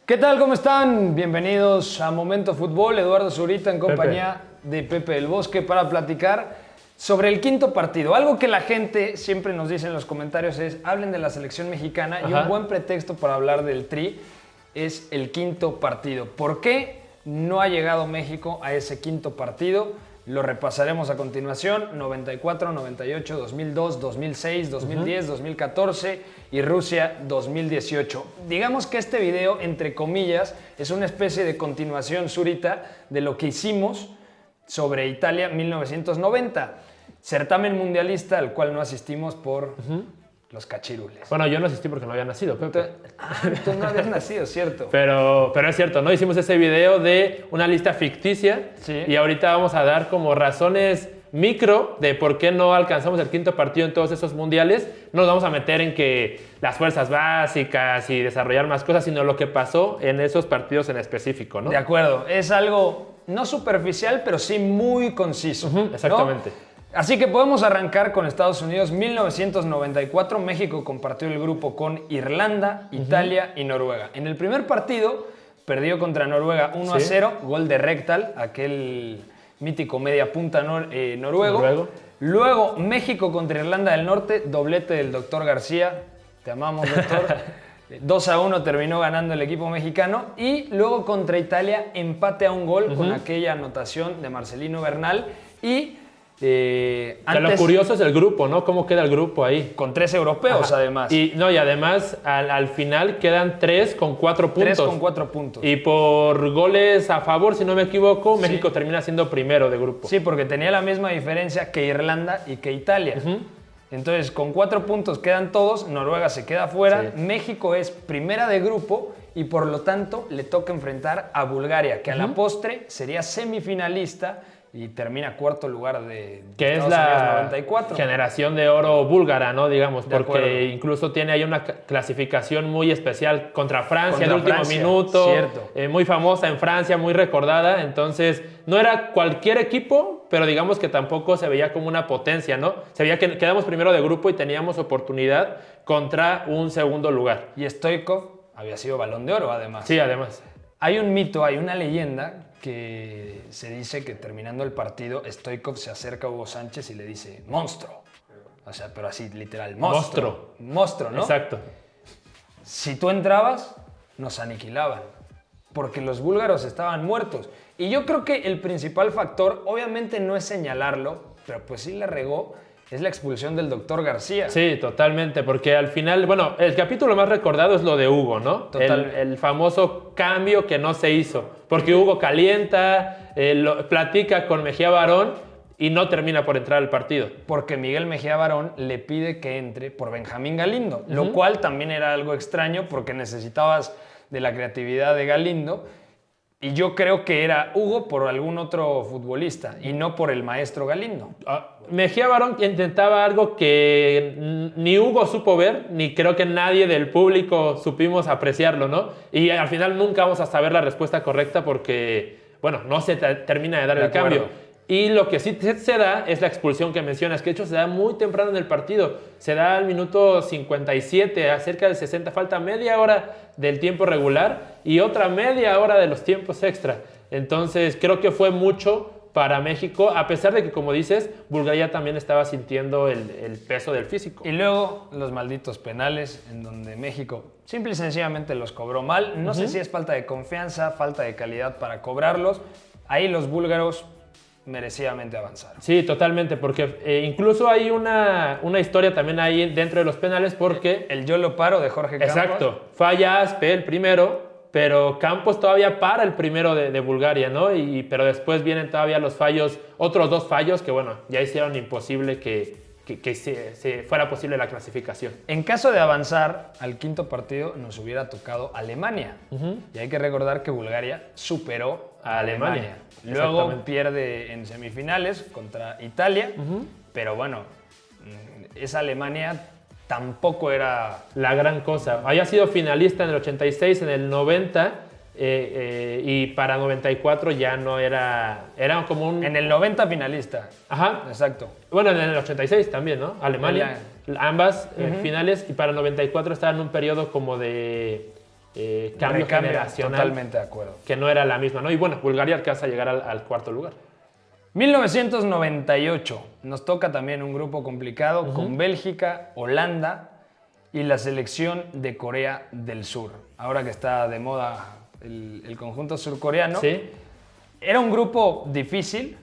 ¿Qué tal? ¿Cómo están? Bienvenidos a Momento Fútbol. Eduardo Zurita en compañía de Pepe del Bosque para platicar sobre el quinto partido. Algo que la gente siempre nos dice en los comentarios es hablen de la selección mexicana. Y un buen pretexto para hablar del Tri es el quinto partido. ¿Por qué no ha llegado México a ese quinto partido? Lo repasaremos a continuación: 94, 98, 2002, 2006, 2010, 2014 y Rusia 2018. Digamos que este video, entre comillas, es una especie de continuación, Zurita, de lo que hicimos sobre Italia 1990. Certamen mundialista al cual no asistimos por los cachirules. Bueno, yo no asistí porque no había nacido, Pepe. Tú no habías nacido, ¿cierto? Pero es cierto, ¿no? Hicimos ese video de una lista ficticia y ahorita vamos a dar como razones micro de por qué no alcanzamos el quinto partido en todos esos mundiales. No nos vamos a meter en que las fuerzas básicas y desarrollar más cosas, sino lo que pasó en esos partidos en específico, ¿no? De acuerdo, es algo no superficial, pero sí muy conciso. Exactamente. ¿No? Así que podemos arrancar con Estados Unidos. 1994, México compartió el grupo con Irlanda, Italia y Noruega. En el primer partido perdió contra Noruega 1-0, gol de Rekdal, aquel mítico media punta noruego. Luego México contra Irlanda del Norte, doblete del doctor García. Te amamos, doctor. 2-1 terminó ganando el equipo mexicano. Y luego contra Italia, empate a un gol con aquella anotación de Marcelino Bernal. Y lo curioso es el grupo, ¿no? ¿Cómo queda el grupo ahí? Con 3 europeos, además. Y además, al final quedan 3 con 4 puntos. 3 con 4 puntos. Y por goles a favor, si no me equivoco, México termina siendo primero de grupo. Sí, porque tenía la misma diferencia que Irlanda y que Italia. Entonces, con 4 puntos quedan todos, Noruega se queda fuera, México es primera de grupo y por lo tanto le toca enfrentar a Bulgaria, que a la postre sería semifinalista y termina cuarto lugar de que Estados es la Unidos 94. Generación de oro búlgara, ¿no? Digamos, De porque acuerdo. Incluso tiene ahí una clasificación muy especial contra Francia en el último minuto. Cierto. Muy famosa en Francia, muy recordada. Entonces, no era cualquier equipo, pero digamos que tampoco se veía como una potencia, ¿no? Se veía que quedamos primero de grupo y teníamos oportunidad contra un segundo lugar. Y Stoichkov había sido Balón de Oro, además. Sí, además. Hay un mito, hay una leyenda que se dice que terminando el partido, Stoichkov se acerca a Hugo Sánchez y le dice ¡monstruo! O sea, pero así, literal, ¡monstruo! Monstruo, ¿no? Exacto. Si tú entrabas, nos aniquilaban, porque los búlgaros estaban muertos. Y yo creo que el principal factor, obviamente no es señalarlo, pero pues sí la regó, es la expulsión del doctor García. Sí, totalmente, porque al final, bueno, el capítulo más recordado es lo de Hugo, ¿no? Total. El famoso cambio que no se hizo, porque Hugo calienta, platica con Mejía Barón y no termina por entrar al partido. Porque Miguel Mejía Barón le pide que entre por Benjamín Galindo, lo cual también era algo extraño porque necesitabas de la creatividad de Galindo. Y yo creo que era Hugo por algún otro futbolista y no por el maestro Galindo. Mejía Barón intentaba algo que ni Hugo supo ver, ni creo que nadie del público supimos apreciarlo, ¿no? Y al final nunca vamos a saber la respuesta correcta porque, bueno, no se termina de dar el cambio. Y lo que sí se da es la expulsión que mencionas, que de hecho se da muy temprano en el partido. Se da al minuto 57, a cerca de 60. Falta media hora del tiempo regular y otra media hora de los tiempos extra. Entonces creo que fue mucho para México, a pesar de que, como dices, Bulgaria también estaba sintiendo el peso del físico. Y luego los malditos penales, en donde México simple y sencillamente los cobró mal. No sé si es falta de confianza, falta de calidad para cobrarlos. Ahí los búlgaros merecidamente avanzaron. Sí, totalmente, porque incluso hay una historia también ahí dentro de los penales, porque... El yo lo paro de Jorge Campos. Exacto, falla Aspe el primero, pero Campos todavía para el primero de Bulgaria, ¿no? Pero después vienen todavía los fallos, otros 2 fallos que, bueno, ya hicieron imposible que se fuera posible la clasificación. En caso de avanzar al quinto partido, nos hubiera tocado Alemania. Y hay que recordar que Bulgaria superó a Alemania. Luego pierde en semifinales contra Italia, pero bueno, esa Alemania tampoco era la gran cosa. Había sido finalista en el 86, en el 90, y para 94 ya no era como un... En el 90 finalista. Ajá. Exacto. Bueno, en el 86 también, ¿no? Alemania, ambas finales, y para 94 estaba en un periodo como de cambio Recambio, generacional. totalmente de acuerdo. Que no era la misma, ¿no? Y bueno, Bulgaria alcanza a llegar al cuarto lugar. 1998. Nos toca también un grupo complicado con Bélgica, Holanda y la selección de Corea del Sur. Ahora que está de moda el conjunto surcoreano. Sí. Era un grupo difícil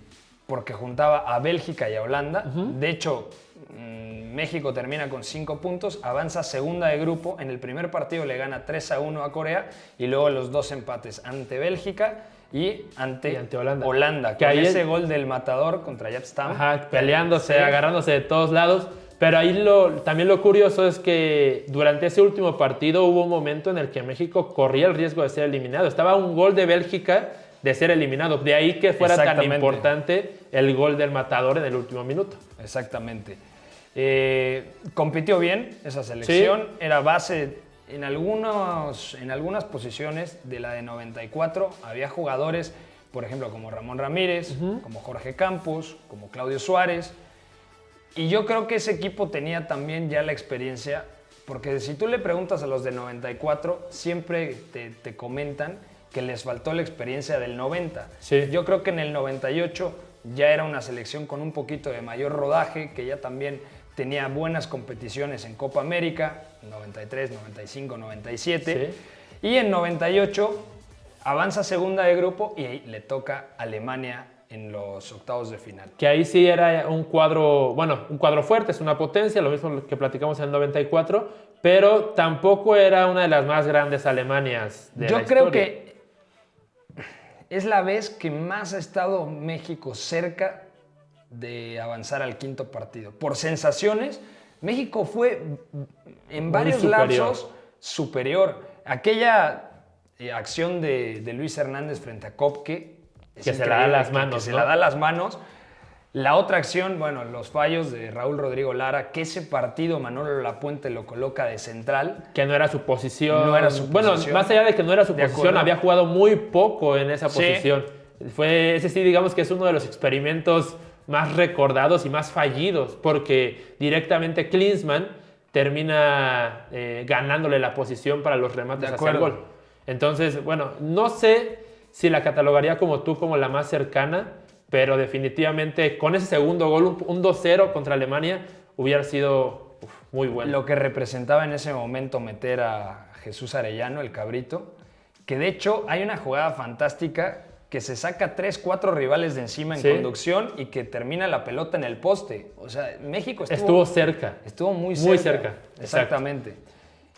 porque juntaba a Bélgica y a Holanda. De hecho, México termina con 5 puntos, avanza segunda de grupo. En el primer partido le gana 3-1 a Corea y luego los 2 empates ante Bélgica y ante Holanda. Que Con ahí ese gol del matador contra Jaap Stam. Ajá, peleándose, agarrándose de todos lados. Pero ahí también lo curioso es que durante ese último partido hubo un momento en el que México corría el riesgo de ser eliminado. Estaba a un gol de Bélgica de ser eliminado. De ahí que fuera tan importante el gol del matador en el último minuto. Exactamente. Compitió bien esa selección. Sí. Era base en algunas posiciones de la de 94. Había jugadores, por ejemplo, como Ramón Ramírez, como Jorge Campos, como Claudio Suárez. Y yo creo que ese equipo tenía también ya la experiencia, porque si tú le preguntas a los de 94, siempre te comentan que les faltó la experiencia del 90. Sí. Yo creo que en el 98 ya era una selección con un poquito de mayor rodaje, que ya también tenía buenas competiciones en Copa América, 93, 95, 97. Sí. Y en 98 avanza segunda de grupo y le toca a Alemania en los octavos de final. Que ahí sí era un cuadro fuerte, es una potencia, lo mismo que platicamos en el 94, pero tampoco era una de las más grandes Alemanias de la historia. Yo creo que es la vez que más ha estado México cerca de avanzar al quinto partido. Por sensaciones, México fue en varios lapsos superior. Aquella acción de Luis Hernández frente a Kopke, que se la da las manos. Que se la da las manos. La otra acción, bueno, los fallos de Raúl Rodrigo Lara, que ese partido Manolo Lapuente lo coloca de central. Que no era su posición. No era su posición. Bueno, más allá de que no era su posición, había jugado muy poco en esa posición. Ese sí, digamos que es uno de los experimentos más recordados y más fallidos, porque directamente Klinsmann termina ganándole la posición para los remates hacia el gol. Entonces, bueno, no sé si la catalogaría como tú como la más cercana, pero definitivamente con ese segundo gol, un 2-0 contra Alemania, hubiera sido muy bueno. Lo que representaba en ese momento meter a Jesús Arellano, el cabrito, que de hecho hay una jugada fantástica que se saca 3-4 rivales de encima en conducción y que termina la pelota en el poste. O sea, México estuvo cerca. Estuvo muy cerca. Exactamente. Exacto.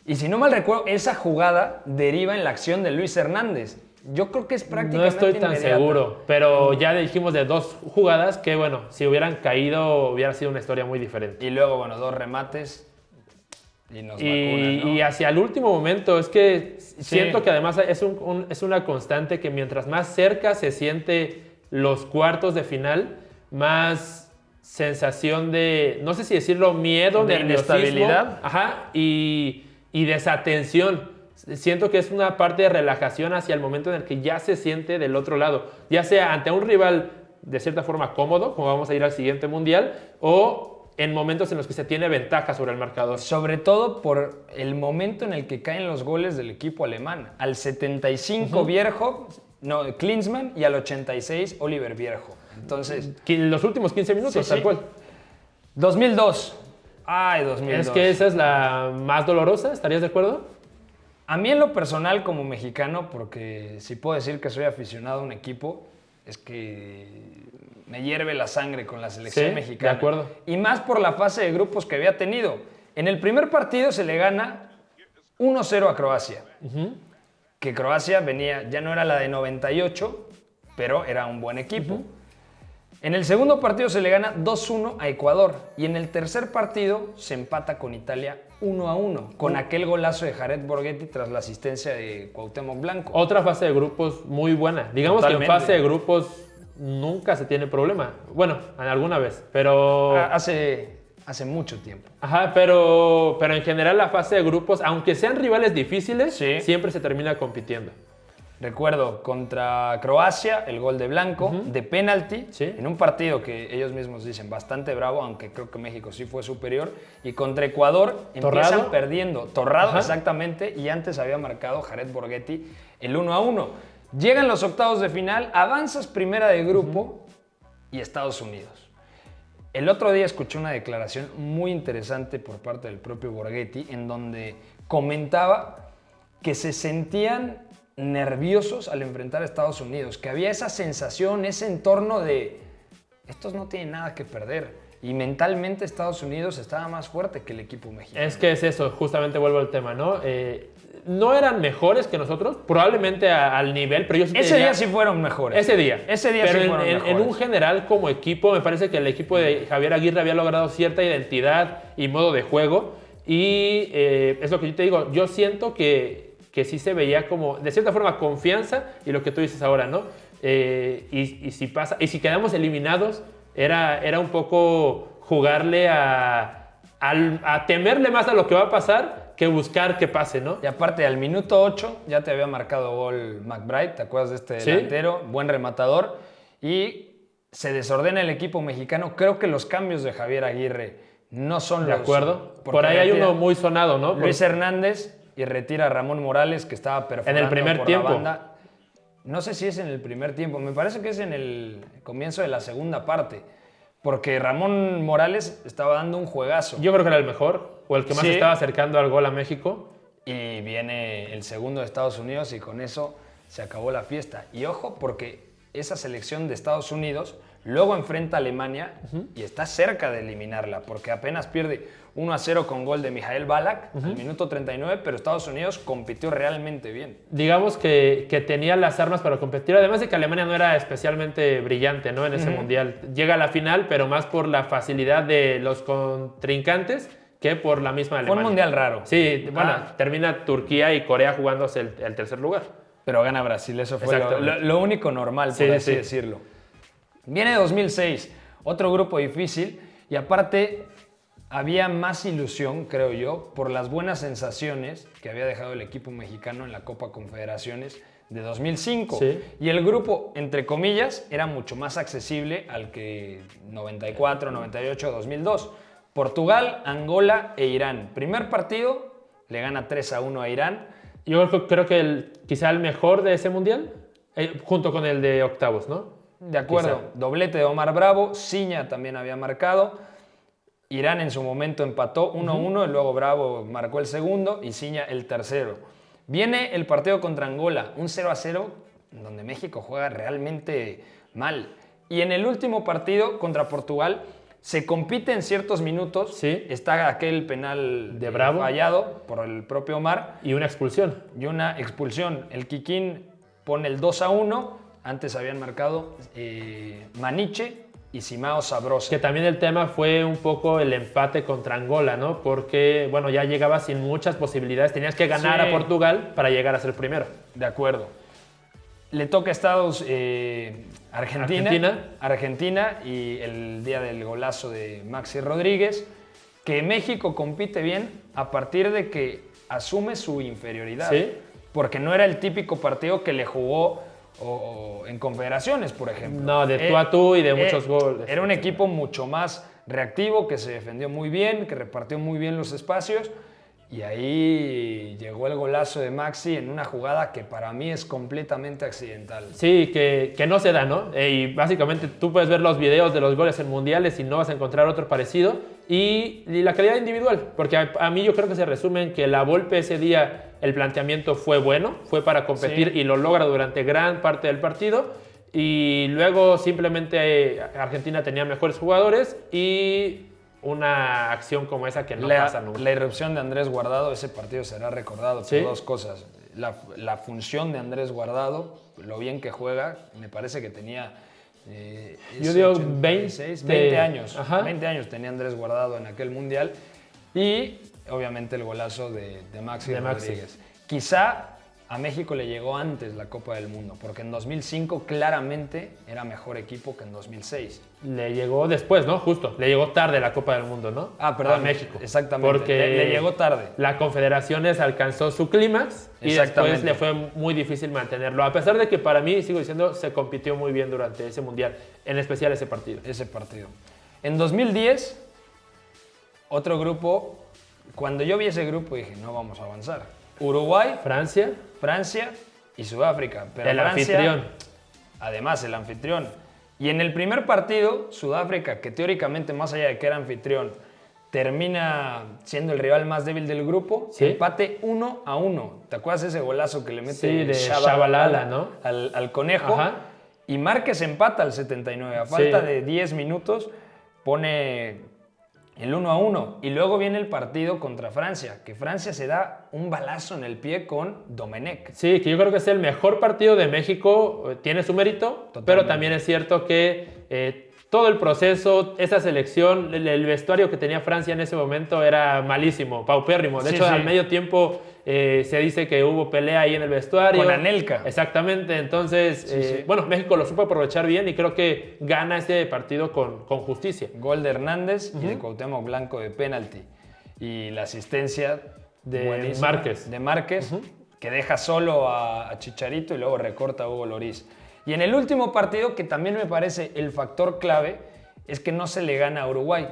Y si no mal recuerdo, esa jugada deriva en la acción de Luis Hernández. Yo creo que es prácticamente No estoy tan seguro, pero ya dijimos de 2 jugadas que, bueno, si hubieran caído hubiera sido una historia muy diferente. Y luego, bueno, 2 remates y nos vacunan, ¿no? Y hacia el último momento, es que siento que además es una constante que mientras más cerca se siente los cuartos de final, más sensación de, no sé si decirlo, miedo, de inestabilidad. Ajá, y desatención. Siento que es una parte de relajación hacia el momento en el que ya se siente del otro lado, ya sea ante un rival de cierta forma cómodo, como vamos a ir al siguiente mundial, o en momentos en los que se tiene ventaja sobre el marcador. Sobre todo por el momento en el que caen los goles del equipo alemán. Al 75 Klinsmann y al 86 Oliver Bierhoff. Entonces, los últimos 15 minutos, tal cual. 2002. Ay, 2002. Es que esa es la más dolorosa, ¿estarías de acuerdo? A mí en lo personal como mexicano, porque si puedo decir que soy aficionado a un equipo, es que me hierve la sangre con la selección mexicana. De acuerdo. Y más por la fase de grupos que había tenido. En el primer partido se le gana 1-0 a Croacia. Que Croacia venía, ya no era la de 98, pero era un buen equipo. En el segundo partido se le gana 2-1 a Ecuador. Y en el tercer partido se empata con Italia 1-1, con aquel golazo de Jared Borghetti tras la asistencia de Cuauhtémoc Blanco. Otra fase de grupos muy buena. Digamos Totalmente. Que en fase de grupos nunca se tiene problema. Bueno, alguna vez, pero... Hace mucho tiempo. Ajá, pero en general la fase de grupos, aunque sean rivales difíciles, siempre se termina compitiendo. Recuerdo contra Croacia, el gol de Blanco, de penalti, Sí. en un partido que ellos mismos dicen bastante bravo, aunque creo que México sí fue superior. Y contra Ecuador Torrado. empiezan perdiendo. Torrado, Ajá. exactamente, y antes había marcado Jared Borghetti el 1-1. Llegan los octavos de final, avanzas primera de grupo y Estados Unidos. El otro día escuché una declaración muy interesante por parte del propio Borghetti, en donde comentaba que se sentían nerviosos al enfrentar a Estados Unidos, que había esa sensación, ese entorno de estos no tienen nada que perder, y mentalmente Estados Unidos estaba más fuerte que el equipo mexicano. Es que es eso, justamente vuelvo al tema, ¿no? No eran mejores que nosotros, probablemente al nivel, pero yo sí te Ese diría- día sí fueron mejores. Ese día. Pero sí fueron en mejores. un general, como equipo, me parece que el equipo de Javier Aguirre había logrado cierta identidad y modo de juego. Y es lo que yo te digo, yo siento que sí se veía como, de cierta forma, confianza y lo que tú dices ahora, ¿no? Y si pasa, y si quedamos eliminados, era un poco jugarle a temerle más a lo que va a pasar que buscar que pase, ¿no? Y aparte, al minuto 8 ya te había marcado gol McBride, ¿te acuerdas de este Sí. delantero? Buen rematador. Y se desordena el equipo mexicano. Creo que los cambios de Javier Aguirre no son De los... acuerdo. porque Por ahí hay retira uno muy sonado, ¿no? Luis Hernández y retira a Ramón Morales, que estaba perforando En el primer por tiempo. la banda. No sé si es en el primer tiempo. Me parece que es en el comienzo de la segunda parte. Porque Ramón Morales estaba dando un juegazo. Yo creo que era el mejor, o el que más Sí. se estaba acercando al gol a México. Y viene el segundo de Estados Unidos y con eso se acabó la fiesta. Y ojo, porque esa selección de Estados Unidos luego enfrenta a Alemania y está cerca de eliminarla, porque apenas pierde 1-0 con gol de Mijael Ballack al minuto 39, pero Estados Unidos compitió realmente bien. Digamos que tenía las armas para competir, además de que Alemania no era especialmente brillante, ¿no? En ese mundial. Llega a la final, pero más por la facilidad de los contrincantes que por la misma Fue Alemania. un mundial raro. Sí, bueno, termina Turquía y Corea jugándose el tercer lugar. Pero gana Brasil, eso fue Exactamente. lo único normal, por Sí, así sí. decirlo. Viene 2006, otro grupo difícil, y aparte había más ilusión, creo yo, por las buenas sensaciones que había dejado el equipo mexicano en la Copa Confederaciones de 2005. Sí. Y el grupo, entre comillas, era mucho más accesible al que 94, 98, 2002. Portugal, Angola e Irán. Primer partido, le gana 3-1 a Irán. Yo creo que quizá el mejor de ese mundial, junto con el de octavos, ¿no? De acuerdo, Quizá. doblete de Omar Bravo, Ciña también había marcado, Irán en su momento empató 1-1 y luego Bravo marcó el segundo y Ciña el tercero. Viene el partido contra Angola, un 0-0 donde México juega realmente mal. Y en el último partido contra Portugal se compite en ciertos minutos, Sí. está aquel penal De Bravo. fallado por el propio Omar Y una expulsión. y una expulsión. El Kikín pone el 2-1. Antes habían marcado Maniche y Simao Sabrosa. Que también el tema fue un poco el empate contra Angola, ¿no? Porque, bueno, ya llegaba sin muchas posibilidades. Tenías que ganar Sí. a Portugal para llegar a ser primero. De acuerdo. Le toca a Estados Argentina y el día del golazo de Maxi Rodríguez, que México compite bien a partir de que asume su inferioridad. Sí. Porque no era el típico partido que le jugó o en confederaciones, por ejemplo. No, de tú a tú y de muchos goles. Era un equipo mucho más reactivo, que se defendió muy bien, que repartió muy bien los espacios. Y ahí llegó el golazo de Maxi en una jugada que para mí es completamente accidental. Sí, que no se da, ¿no? Y básicamente tú puedes ver los videos de los goles en mundiales y no vas a encontrar otro parecido. Y la calidad individual, porque a mí yo creo que se resume en que la Volpe ese día, el planteamiento fue bueno, fue para competir Sí. y lo logra durante gran parte del partido. Y luego simplemente Argentina tenía mejores jugadores y una acción como esa que no pasa nunca. La irrupción de Andrés Guardado, ese partido será recordado Sí. por dos cosas. La función de Andrés Guardado, lo bien que juega, me parece que tenía... Yo digo 20 años. Ajá. 20 años tenía Andrés Guardado en aquel mundial. Y obviamente el golazo de Maxi De Maxi. Rodríguez. Quizá a México le llegó antes la Copa del Mundo, porque en 2005 claramente era mejor equipo que en 2006. Le llegó después, ¿no? Justo. Le llegó tarde la Copa del Mundo, ¿no? Ah, perdón. A México. Exactamente. Porque le llegó tarde. La Confederaciones alcanzó su clímax y después le fue muy difícil mantenerlo. A pesar de que para mí, sigo diciendo, se compitió muy bien durante ese Mundial, en especial ese partido. En 2010, otro grupo, cuando yo vi ese grupo dije, no vamos a avanzar. Uruguay, Francia y Sudáfrica. Pero el Francia, anfitrión. Además, el anfitrión. Y en el primer partido, Sudáfrica, que teóricamente, más allá de que era anfitrión, termina siendo el rival más débil del grupo, ¿Sí? Empate 1-1. ¿Te acuerdas ese golazo que le mete de Shabalala, ¿no? al conejo? Ajá. Y Márquez empata al 79. A falta de 10 minutos, pone el 1-1. Y luego viene el partido contra Francia, que Francia se da un balazo en el pie con Domenech. Sí, que yo creo que es el mejor partido de México, tiene su mérito, pero también es cierto que todo el proceso, esa selección, el vestuario que tenía Francia en ese momento era malísimo, paupérrimo. De hecho, al medio tiempo se dice que hubo pelea ahí en el vestuario. Con Anelka. Exactamente, entonces, bueno, México lo supo aprovechar bien y creo que gana este partido con justicia. Gol de Hernández y de Cuauhtémoc Blanco de penalti. Y la asistencia de Márquez, que deja solo a Chicharito y luego recorta a Hugo Lloris. Y en el último partido, que también me parece el factor clave, es que no se le gana a Uruguay,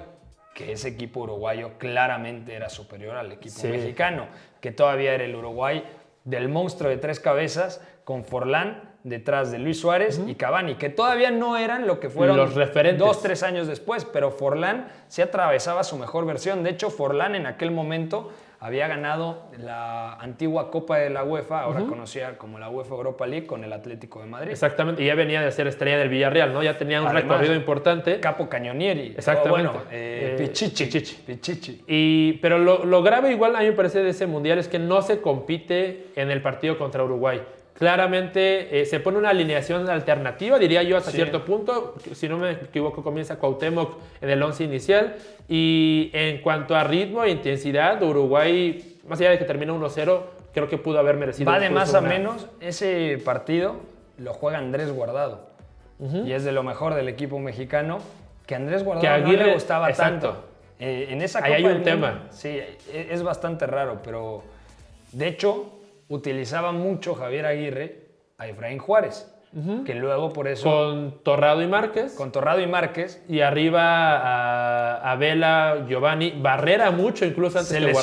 que ese equipo uruguayo claramente era superior al equipo mexicano, que todavía era el Uruguay del monstruo de 3 cabezas, con Forlán detrás de Luis Suárez y Cavani, que todavía no eran lo que fueron los referentes 2-3 años después, pero Forlán sí atravesaba su mejor versión. De hecho, Forlán en aquel momento había ganado la antigua Copa de la UEFA, ahora conocida como la UEFA Europa League, con el Atlético de Madrid. Exactamente, y ya venía de ser estrella del Villarreal, ¿no? Ya tenía un recorrido importante. Capo Cañonieri. Exactamente. Pichichi. Pero lo grave igual a mí me parece de ese Mundial es que no se compite en el partido contra Uruguay. Claramente se pone una alineación alternativa, diría yo, hasta cierto punto. Si no me equivoco, comienza Cuauhtémoc en el 11 inicial. Y en cuanto a ritmo e intensidad, Uruguay, más allá de que termina 1-0, creo que pudo haber merecido. Va de más a menos. Ese partido lo juega Andrés Guardado. Y es de lo mejor del equipo mexicano, que Andrés Guardado que Aguirre, no le gustaba tanto. En esa Copa hay un tema. Sí, es bastante raro, pero de hecho utilizaba mucho Javier Aguirre a Efraín Juárez, que luego por eso... Con Torrado y Márquez. Y arriba a Vela, Giovanni, Barrera mucho incluso antes de Guardado.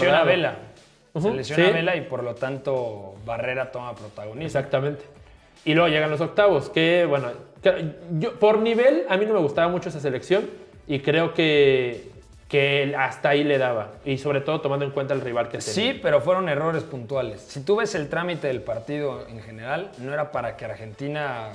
Se lesiona a Vela y por lo tanto Barrera toma protagonismo. Exactamente. Y luego llegan los octavos, que bueno, yo, por nivel a mí no me gustaba mucho esa selección y creo que hasta ahí le daba, y sobre todo tomando en cuenta el rival que tenía. Sí, pero fueron errores puntuales. Si tú ves el trámite del partido en general, no era para que Argentina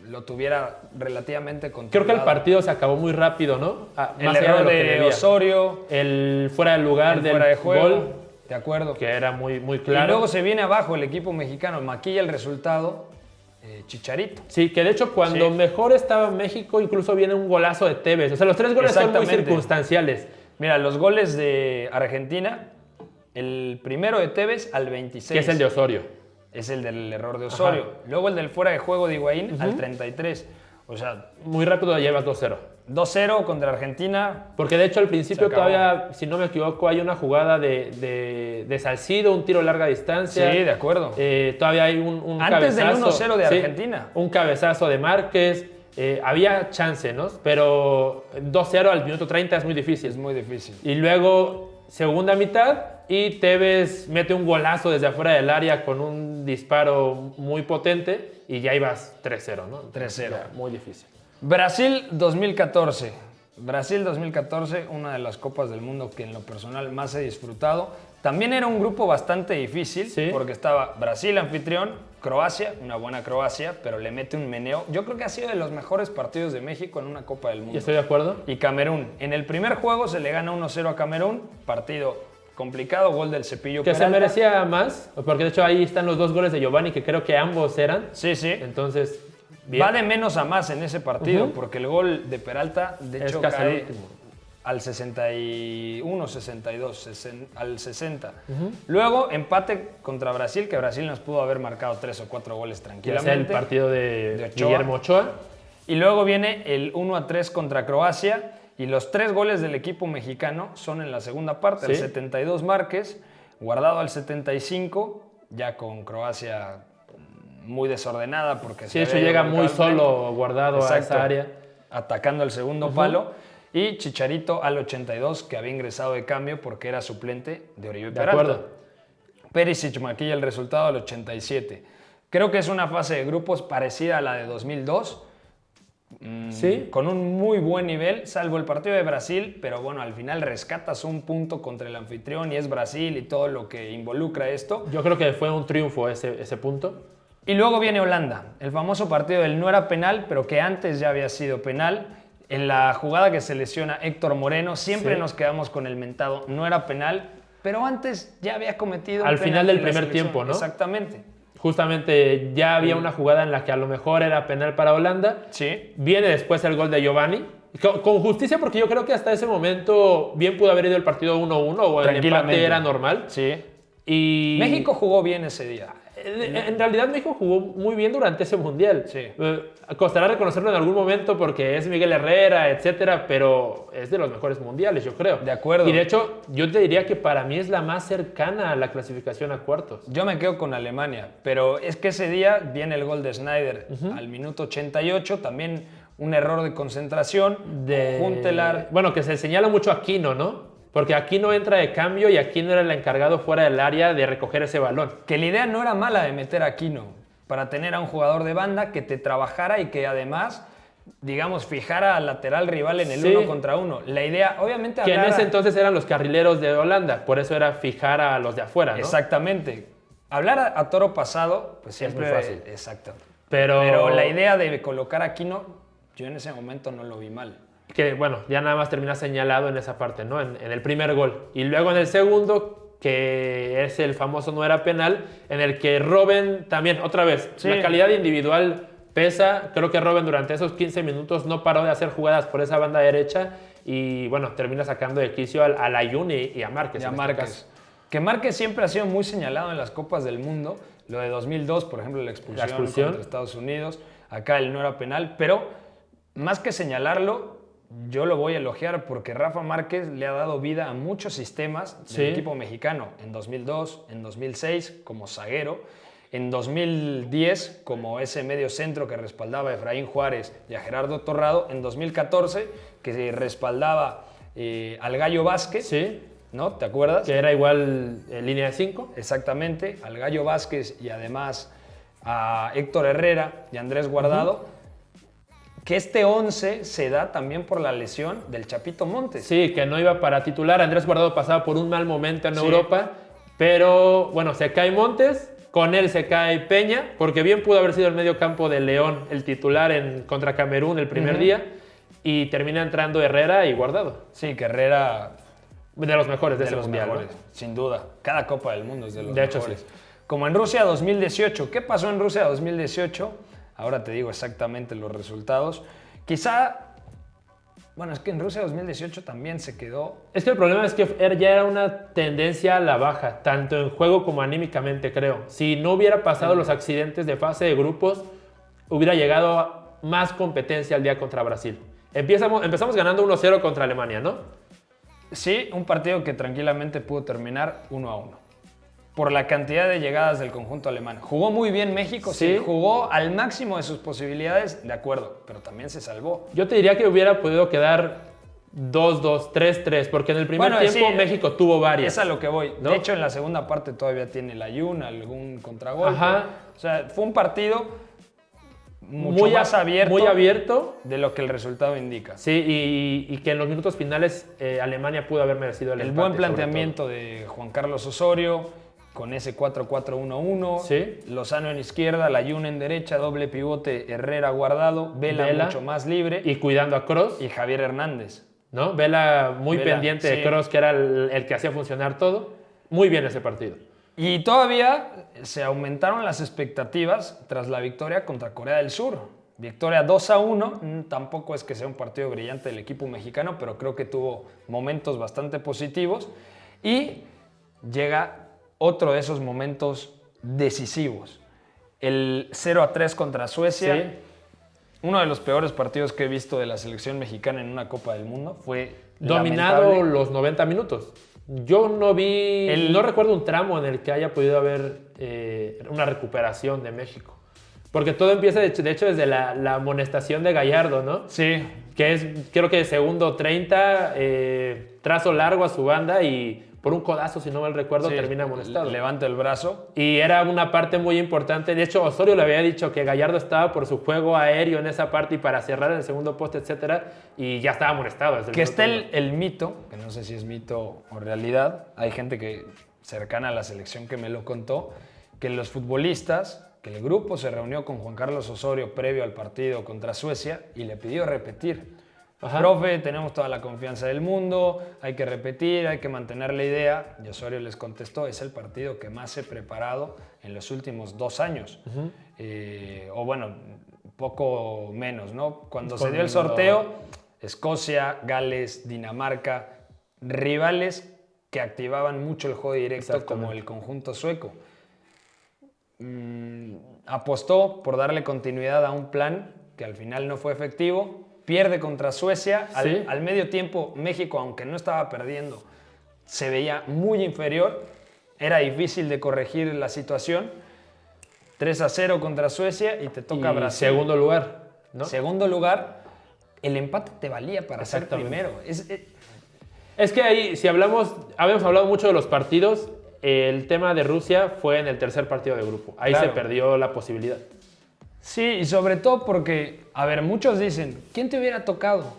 lo tuviera relativamente controlado. Creo que el partido se acabó muy rápido, ¿no? El error de Osorio. El fuera de lugar del fuera de juego, gol. De acuerdo. Que era muy, muy claro. Y luego se viene abajo el equipo mexicano, maquilla el resultado, Chicharito. Sí, que de hecho cuando mejor estaba México, incluso viene un golazo de Tevez. O sea, los 3 goles son muy circunstanciales. Mira, los goles de Argentina, el primero de Tevez al 26. Que es el de Osorio. Es el del error de Osorio. Ajá. Luego el del fuera de juego de Higuaín al 33. O sea, muy rápido la llevas 2-0. 2-0 contra Argentina. Porque de hecho al principio todavía, si no me equivoco, hay una jugada de Salcido, un tiro a larga distancia. Sí, de acuerdo. Todavía hay un antes cabezazo. Del 1-0 de Argentina. Un cabezazo de Márquez. Había chance, ¿no? Pero 2-0 al minuto 30 es muy difícil. Es muy difícil. Y luego, segunda mitad, y Tevez mete un golazo desde afuera del área con un disparo muy potente y ya ibas 3-0, ¿no? 3-0. Muy difícil. Brasil 2014. Brasil 2014, una de las copas del mundo que en lo personal más he disfrutado. También era un grupo bastante difícil, porque estaba Brasil anfitrión, Croacia, una buena Croacia, pero le mete un meneo. Yo creo que ha sido de los mejores partidos de México en una Copa del Mundo. Y estoy de acuerdo. Y Camerún. En el primer juego se le gana 1-0 a Camerún, partido complicado, gol del Cepillo que Peralta. Se merecía más, porque de hecho ahí están los 2 goles de Giovanni, que creo que ambos eran. Sí. Entonces, bien. Va de menos a más en ese partido, porque el gol de Peralta, de hecho, cae al 61, 62, al 60. Luego empate contra Brasil, que Brasil nos pudo haber marcado 3 o 4 goles tranquilamente. Es el partido de Ochoa. Guillermo Ochoa. Y luego viene el 1-3 contra Croacia, y los 3 goles del equipo mexicano son en la segunda parte. Sí. El 72 Márquez, Guardado al 75, ya con Croacia muy desordenada porque Sí, de hecho llega muy solo Guardado a esa área. Atacando el segundo palo. Y Chicharito al 82, que había ingresado de cambio porque era suplente de Oribe Peralta. De acuerdo. Perisic maquilla el resultado al 87. Creo que es una fase de grupos parecida a la de 2002. Sí. Con un muy buen nivel, salvo el partido de Brasil, pero bueno, al final rescatas un punto contra el anfitrión y es Brasil y todo lo que involucra esto. Yo creo que fue un triunfo ese punto. Y luego viene Holanda, el famoso partido del no era penal, pero que antes ya había sido penal. En la jugada que se lesiona Héctor Moreno, siempre nos quedamos con el mentado no era penal, pero antes ya había cometido un al penal final del en la primer selección. tiempo, ¿no? Exactamente. Justamente ya había una jugada en la que a lo mejor era penal para Holanda. Sí. Viene después el gol de Giovanni. Con justicia, porque yo creo que hasta ese momento bien pudo haber ido el partido 1-1 o el empate era normal. Sí. Y México jugó bien ese día. En realidad México jugó muy bien durante ese mundial. Sí. Costará reconocerlo en algún momento porque es Miguel Herrera, etcétera, pero es de los mejores mundiales, yo creo. De acuerdo. Y de hecho, yo te diría que para mí es la más cercana a la clasificación a cuartos. Yo me quedo con Alemania, pero es que ese día viene el gol de Snyder al minuto 88, también un error de concentración de Huntelaar. Bueno, que se señala mucho a Aquino, ¿no? Porque Aquino entra de cambio y Aquino era el encargado fuera del área de recoger ese balón. Que la idea no era mala de meter a Aquino, para tener a un jugador de banda que te trabajara y que además, digamos, fijara al lateral rival en el 1 contra 1. La idea, obviamente... Que en ese entonces eran los carrileros de Holanda, por eso era fijar a los de afuera, ¿no? Exactamente. Hablar a toro pasado, pues siempre... Es muy fácil. Exacto. Pero la idea de colocar a Aquino, yo en ese momento no lo vi mal. Que, bueno, ya nada más termina señalado en esa parte, ¿no? En el primer gol. Y luego en el segundo, que es el famoso no era penal, en el que Robben también, otra vez, la calidad individual pesa. Creo que Robben durante esos 15 minutos no paró de hacer jugadas por esa banda derecha y, bueno, termina sacando de quicio al Ayun y a Márquez. Y a Márquez. Que Márquez siempre ha sido muy señalado en las Copas del Mundo. Lo de 2002, por ejemplo, la expulsión contra Estados Unidos. Acá el no era penal, pero más que señalarlo, yo lo voy a elogiar porque Rafa Márquez le ha dado vida a muchos sistemas del equipo mexicano. En 2002, en 2006 como zaguero, en 2010 como ese medio centro que respaldaba a Efraín Juárez y a Gerardo Torrado, en 2014 que respaldaba al Gallo Vázquez, ¿no? ¿Te acuerdas? Que era igual en línea de 5. Exactamente, al Gallo Vázquez y además a Héctor Herrera y Andrés Guardado. Que este 11 se da también por la lesión del Chapito Montes. Sí, que no iba para titular. Andrés Guardado pasaba por un mal momento en Europa, pero bueno, se cae Montes, con él se cae Peña, porque bien pudo haber sido el medio campo de León el titular contra Camerún el primer día, y termina entrando Herrera y Guardado. Sí, que Herrera... De los mejores de ese mundial. Mejores, ¿no? Sin duda. Cada Copa del Mundo es de los mejores. De hecho, sí. Como en Rusia 2018. ¿Qué pasó en Rusia 2018? Ahora te digo exactamente los resultados. Quizá, bueno, es que en Rusia 2018 también se quedó... Es que el problema es que ya era una tendencia a la baja, tanto en juego como anímicamente, creo. Si no hubiera pasado los accidentes de fase de grupos, hubiera llegado más competencia al día contra Brasil. Empezamos ganando 1-0 contra Alemania, ¿no? Sí, un partido que tranquilamente pudo terminar 1-1. Por la cantidad de llegadas del conjunto alemán. Jugó muy bien México, sí, jugó al máximo de sus posibilidades, de acuerdo, pero también se salvó. Yo te diría que hubiera podido quedar 2-2, 3-3, porque en el primer tiempo México tuvo varias. Es a lo que voy. ¿No? De hecho, en la segunda parte todavía tiene el Ayun, algún contragolpe. Ajá. O sea, fue un partido muy más abierto de lo que el resultado indica. Sí, y que en los minutos finales Alemania pudo haber merecido el empate. El buen planteamiento de Juan Carlos Osorio, con ese 4-4-1-1, Lozano en izquierda, Layún en derecha, doble pivote, Herrera Guardado, Vela mucho más libre. Y cuidando a Kroos. Y Javier Hernández. ¿No? Vela muy pendiente de Kroos, que era el que hacía funcionar todo. Muy bien ese partido. Y todavía se aumentaron las expectativas tras la victoria contra Corea del Sur. Victoria 2-1, tampoco es que sea un partido brillante del equipo mexicano, pero creo que tuvo momentos bastante positivos. Y llega otro de esos momentos decisivos, el 0-3 contra Suecia. Sí. Uno de los peores partidos que he visto de la selección mexicana en una Copa del Mundo. Fue dominado lamentable. los 90 minutos. Yo no vi, no recuerdo un tramo en el que haya podido haber una recuperación de México. Porque todo empieza, de hecho, desde la amonestación de Gallardo, ¿no? Sí. Que es, creo que segundo 30, trazo largo a su banda y por un codazo, si no mal recuerdo, Sí, termina amonestado. Levanta el brazo. Y era una parte muy importante. De hecho, Osorio le había dicho que Gallardo estaba por su juego aéreo en esa parte y para cerrar en el segundo poste, etcétera, y ya estaba amonestado. Desde Que está minuto el mito, que no sé si es mito o realidad. Hay gente que cercana a la selección que me lo contó, que los futbolistas, que el grupo se reunió con Juan Carlos Osorio previo al partido contra Suecia y le pidió repetir. Ajá. Profe, tenemos toda la confianza del mundo, hay que repetir, hay que mantener la idea. Y Osorio les contestó, es el partido que más he preparado en los últimos 2 años. O bueno, poco menos, ¿no? Cuando se dio el sorteo, Escocia, Gales, Dinamarca, rivales que activaban mucho el juego directo como el conjunto sueco. Apostó por darle continuidad a un plan que al final no fue efectivo. Pierde contra Suecia. Sí. Al medio tiempo, México, aunque no estaba perdiendo, se veía muy inferior. Era difícil de corregir la situación. 3-0 contra Suecia y te toca Brasil. Segundo lugar, ¿no? Segundo lugar, el empate te valía para ser primero. Es que ahí, si habíamos hablado mucho de los partidos, el tema de Rusia fue en el tercer partido de grupo. Ahí Claro. se perdió la posibilidad. Sí, y sobre todo porque, a ver, muchos dicen, ¿quién te hubiera tocado?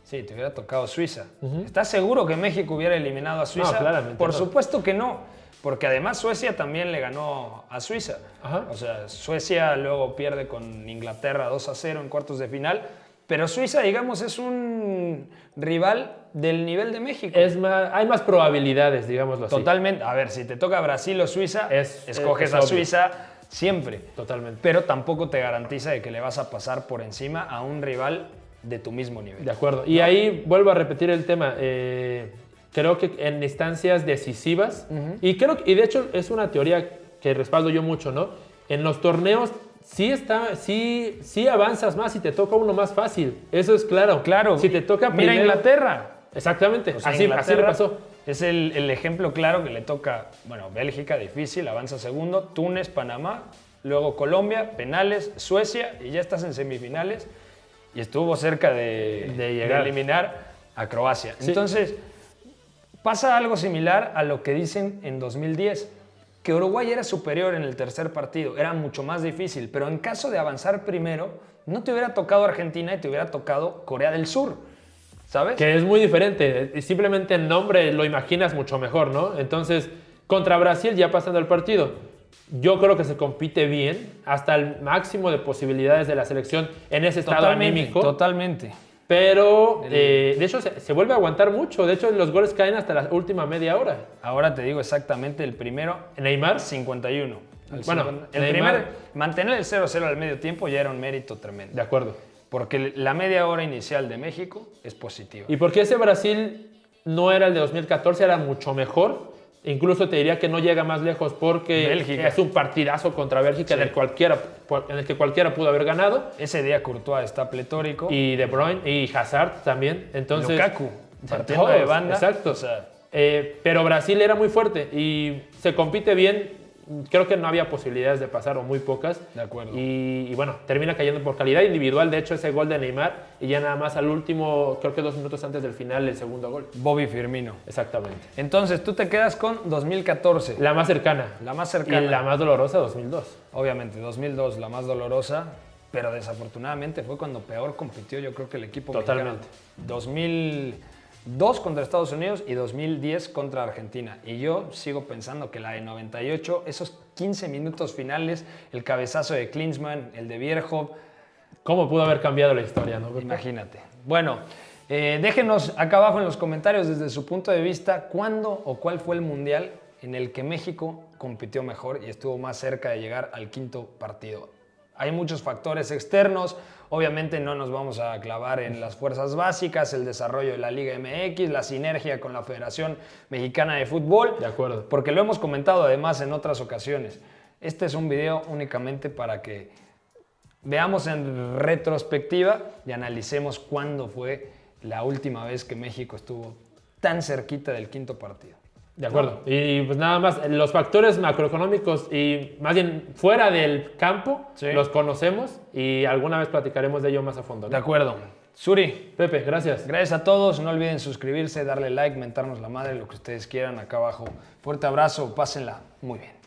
Sí, te hubiera tocado Suiza. ¿Estás seguro que México hubiera eliminado a Suiza? No, claramente Por no. supuesto que no, porque además Suecia también le ganó a Suiza. Ajá. O sea, Suecia luego pierde con Inglaterra 2-0 en cuartos de final, pero Suiza, digamos, es un rival del nivel de México. Hay más probabilidades, digámoslo así. Totalmente. A ver, si te toca Brasil o Suiza, escoges es a obvio. Suiza siempre. Totalmente. Pero tampoco te garantiza de que le vas a pasar por encima a un rival de tu mismo nivel. De acuerdo. Y ahí vuelvo a repetir el tema. Creo que en instancias decisivas, y de hecho es una teoría que respaldo yo mucho, ¿no? En los torneos sí avanzas más y te toca uno más fácil. Eso es claro. Claro. Si te toca Mira primero, Inglaterra. Exactamente. O sea, así le Inglaterra pasó. Es el ejemplo claro que le toca, bueno, Bélgica, difícil, avanza segundo, Túnez, Panamá, luego Colombia, penales, Suecia, y ya estás en semifinales. Y estuvo cerca de llegar. eliminar a Croacia. Sí. Entonces, pasa algo similar a lo que dicen en 2010, que Uruguay era superior en el tercer partido, era mucho más difícil, pero en caso de avanzar primero, no te hubiera tocado Argentina y te hubiera tocado Corea del Sur, ¿sabes? Que es muy diferente. Simplemente el nombre lo imaginas mucho mejor, ¿no? Entonces, contra Brasil ya pasando el partido, yo creo que se compite bien hasta el máximo de posibilidades de la selección en ese estado anímico. Totalmente. Pero, de hecho, se vuelve a aguantar mucho. De hecho, los goles caen hasta la última media hora. Ahora te digo exactamente el primero, Neymar. 51. Bueno, el Neymar. mantener el 0-0 al medio tiempo ya era un mérito tremendo. De acuerdo. Porque la media hora inicial de México es positiva. ¿Y por qué ese Brasil no era el de 2014? Era mucho mejor. Incluso te diría que no llega más lejos porque Bélgica. es un partidazo contra Bélgica en el que cualquiera pudo haber ganado. Ese día Courtois está pletórico. Y De Bruyne y Hazard también. Entonces, Lukaku, partiendo de banda. Exacto. O sea, pero Brasil era muy fuerte y se compite bien. Creo que no había posibilidades de pasar o muy pocas. De acuerdo. Y bueno, termina cayendo por calidad individual. De hecho, ese gol de Neymar y ya nada más al último, creo que 2 minutos antes del final, el segundo gol. Bobby Firmino. Exactamente. Entonces, tú te quedas con 2014. La más cercana. La más cercana. Y la más dolorosa, 2002. Obviamente, 2002, la más dolorosa, pero desafortunadamente fue cuando peor compitió, yo creo que el equipo Totalmente. mexicano. 2002 contra Estados Unidos y 2010 contra Argentina. Y yo sigo pensando que la de 98, esos 15 minutos finales, el cabezazo de Klinsmann, el de Bierhoff, ¿Cómo pudo haber cambiado la historia, no? imagínate. Bueno, déjenos acá abajo en los comentarios desde su punto de vista cuándo o cuál fue el mundial en el que México compitió mejor y estuvo más cerca de llegar al quinto partido. Hay muchos factores externos. Obviamente no nos vamos a clavar en las fuerzas básicas, el desarrollo de la Liga MX, la sinergia con la Federación Mexicana de Fútbol. De acuerdo. Porque lo hemos comentado además en otras ocasiones. Este es un video únicamente para que veamos en retrospectiva y analicemos cuándo fue la última vez que México estuvo tan cerquita del quinto partido. De acuerdo. Y pues nada más, los factores macroeconómicos y más bien fuera del campo, Sí. los conocemos y alguna vez platicaremos de ello más a fondo, ¿no? De acuerdo. Suri, Pepe, gracias. gracias a todos. No olviden suscribirse, darle like, mentarnos la madre, lo que ustedes quieran acá abajo. Fuerte abrazo, pásenla muy bien.